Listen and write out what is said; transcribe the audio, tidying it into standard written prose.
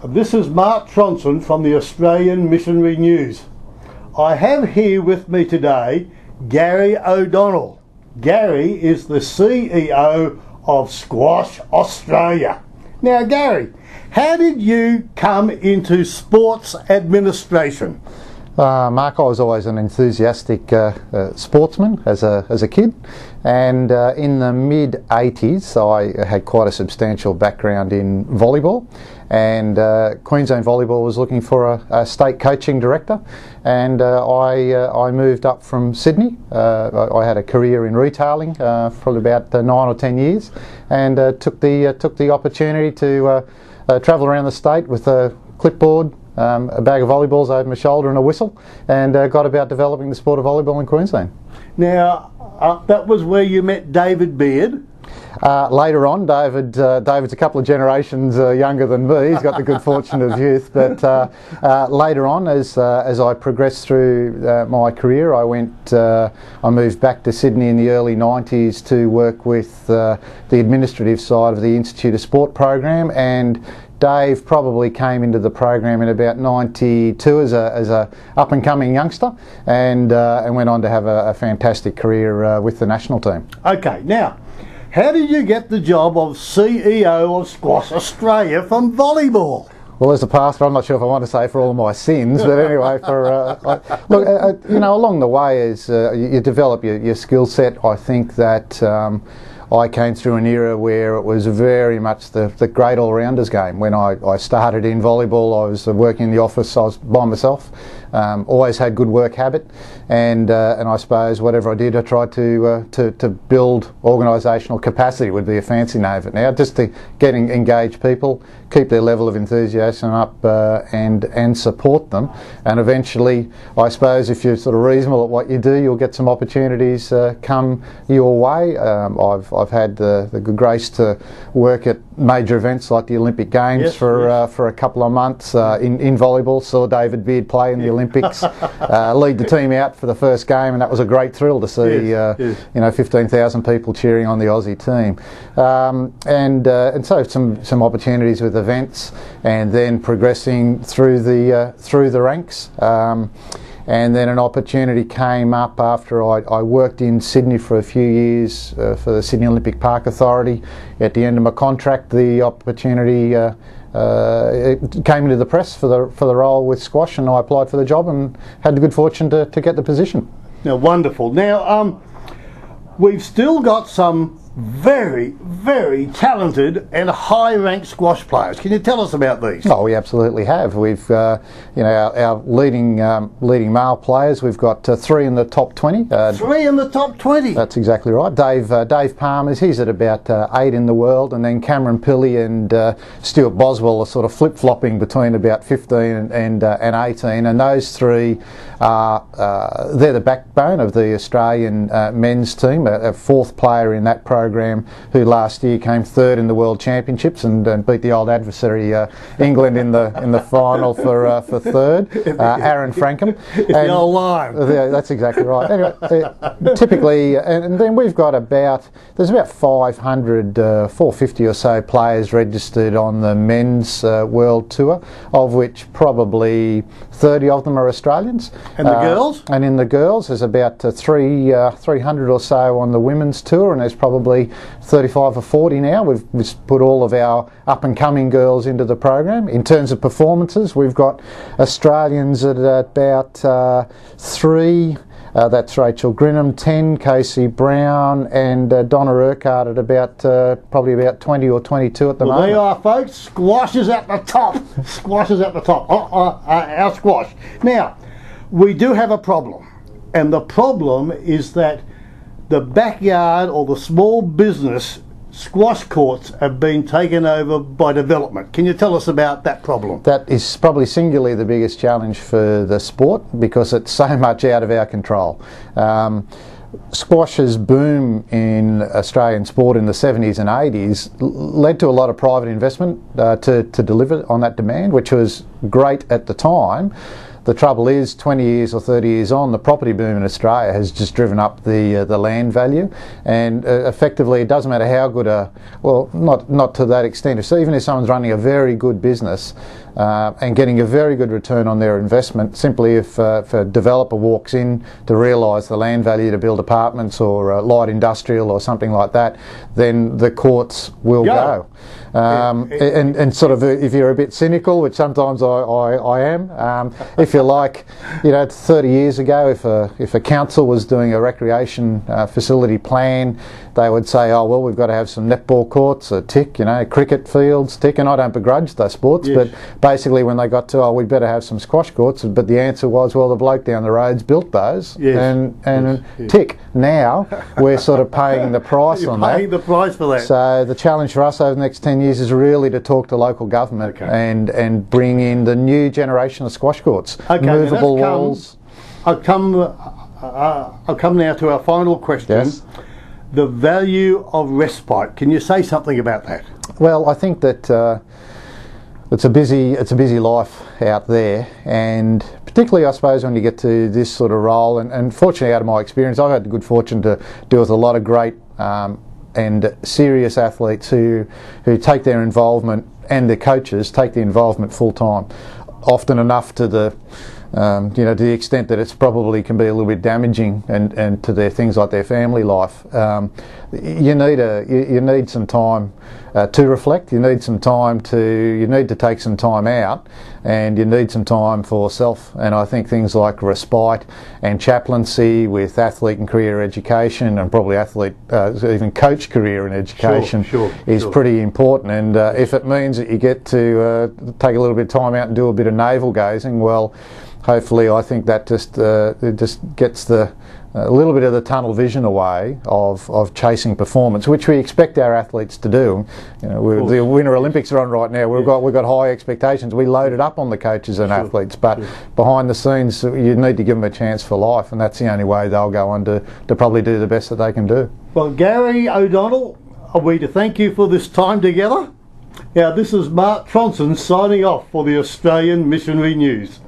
This is Mark Tronson from the Australian Missionary News. I have here with me today Gary O'Donnell. Gary is the CEO of Squash Australia. Now Gary, how did you come into sports administration? Mark, I was always an enthusiastic sportsman as a kid, and in the mid-80s I had quite a substantial background in volleyball, and Queensland Volleyball was looking for a state coaching director, and I moved up from Sydney. I had a career in retailing for about 9 or 10 years, and took the opportunity to travel around the state with a clipboard, a bag of volleyballs over my shoulder and a whistle, and got about developing the sport of volleyball in Queensland. Now, that was where you met David Beard. Later on, David's a couple of generations younger than me. He's got the good fortune of youth. But later on, as I progressed through my career, I moved back to Sydney in the early 90s to work with the administrative side of the Institute of Sport program, and Dave probably came into the program in about 92 as a up and coming youngster, and went on to have a fantastic career with the national team. Okay, now, how did you get the job of CEO of Squash Australia from volleyball? Well, as a pastor, I'm not sure if I want to say for all of my sins, but anyway, along the way, as you develop your skill set, I think that I came through an era where it was very much the great all-rounders game. When I started in volleyball, I was working in the office, I was by myself, always had good work habit, and I suppose whatever I did, I tried to build organisational capacity, would be a fancy name of it now, just to engage people, keep their level of enthusiasm up, and support them. And eventually, I suppose if you're sort of reasonable at what you do, you'll get some opportunities come your way. I've had the good grace to work at major events like the Olympic Games for a couple of months in volleyball. Saw David Beard play in the Olympics, lead the team out for the first game, and that was a great thrill to see 15,000 people cheering on the Aussie team, and so some opportunities with events, and then progressing through the ranks. And then an opportunity came up after I worked in Sydney for a few years for the Sydney Olympic Park Authority. At the end of my contract, the opportunity it came into the press for the role with Squash, and I applied for the job and had the good fortune to get the position. Now, wonderful. Now, we've still got some very, very talented and high-ranked squash players. Can you tell us about these? Oh, we absolutely have. We've, our leading male players. We've got 3 in the top 20. 3 in the top 20. That's exactly right. Dave Palmer's, he's at about 8 in the world, and then Cameron Pilley and Stuart Boswell are sort of flip-flopping between about 15 and 18. And those 3 they're the backbone of the Australian men's team. A 4th player in that program, who last year came 3rd in the World Championships and beat the old adversary England in the final for 3rd. Aaron Frankham. The old line. That's exactly right. Anyway, typically, and then we've got there's about 450 or so players registered on the men's World Tour, of which probably 30 of them are Australians. And the girls? And in the girls, there's about 300 or so on the women's tour, and there's probably 35 or 40 now. We've put all of our up-and-coming girls into the program. In terms of performances, we've got Australians at about 3. That's Rachel Grinham, 10, Casey Brown, and Donna Urquhart at about probably about 20 or 22 at the moment. There you are, folks. Squash is at the top. Squash is at the top. Our squash. Now, we do have a problem, and the problem is that the backyard or the small business squash courts have been taken over by development. Can you tell us about that problem? That is probably singularly the biggest challenge for the sport, because it's so much out of our control. Squash's boom in Australian sport in the 70s and 80s led to a lot of private investment to deliver on that demand, which was great at the time. The trouble is, 20 years or 30 years on, the property boom in Australia has just driven up the land value, and effectively it doesn't matter how good not to that extent. So even if someone's running a very good business and getting a very good return on their investment, simply if a developer walks in to realise the land value to build apartments or light industrial or something like that, then the courts will go. And sort of, if you're a bit cynical, which sometimes I am, if you like, 30 years ago, if a council was doing a recreation facility plan, they would say, oh well, we've got to have some netball courts, a tick, cricket fields, tick, and I don't begrudge those sports, yes. But basically when they got to, oh, we'd better have some squash courts, but the answer was, well, the bloke down the road's built those, yes. and yes. tick. Now we're sort of paying the price on that. Paying the price for that. So the challenge for us over the next 10 years is really to talk to local government and bring in the new generation of squash courts, movable walls. I'll come now to our final question. Yes. The value of respite. Can you say something about that? Well, I think that it's a busy life out there, and particularly I suppose when you get to this sort of role, and fortunately out of my experience, I've had the good fortune to deal with a lot of great and serious athletes who take their involvement, and their coaches take the involvement full time, often enough to the to the extent that it's probably can be a little bit damaging and to their things like their family life. You need some time to reflect. You need to take some time out, and you need some time for self. And I think things like respite and chaplaincy with athlete and career education, and probably even coach career and education is pretty important. And if it means that you get to take a little bit of time out and do a bit of navel gazing, well, hopefully I think that just gets a little bit of the tunnel vision away of chasing performance, which we expect our athletes to do. The Winter Olympics are on right now. We've got high expectations. We load it up on the coaches and athletes, but behind the scenes you need to give them a chance for life, and that's the only way they'll go on to probably do the best that they can do. Well, Gary O'Donnell, are we to thank you for this time together? Now, this is Mark Tronson signing off for the Australian Missionary News.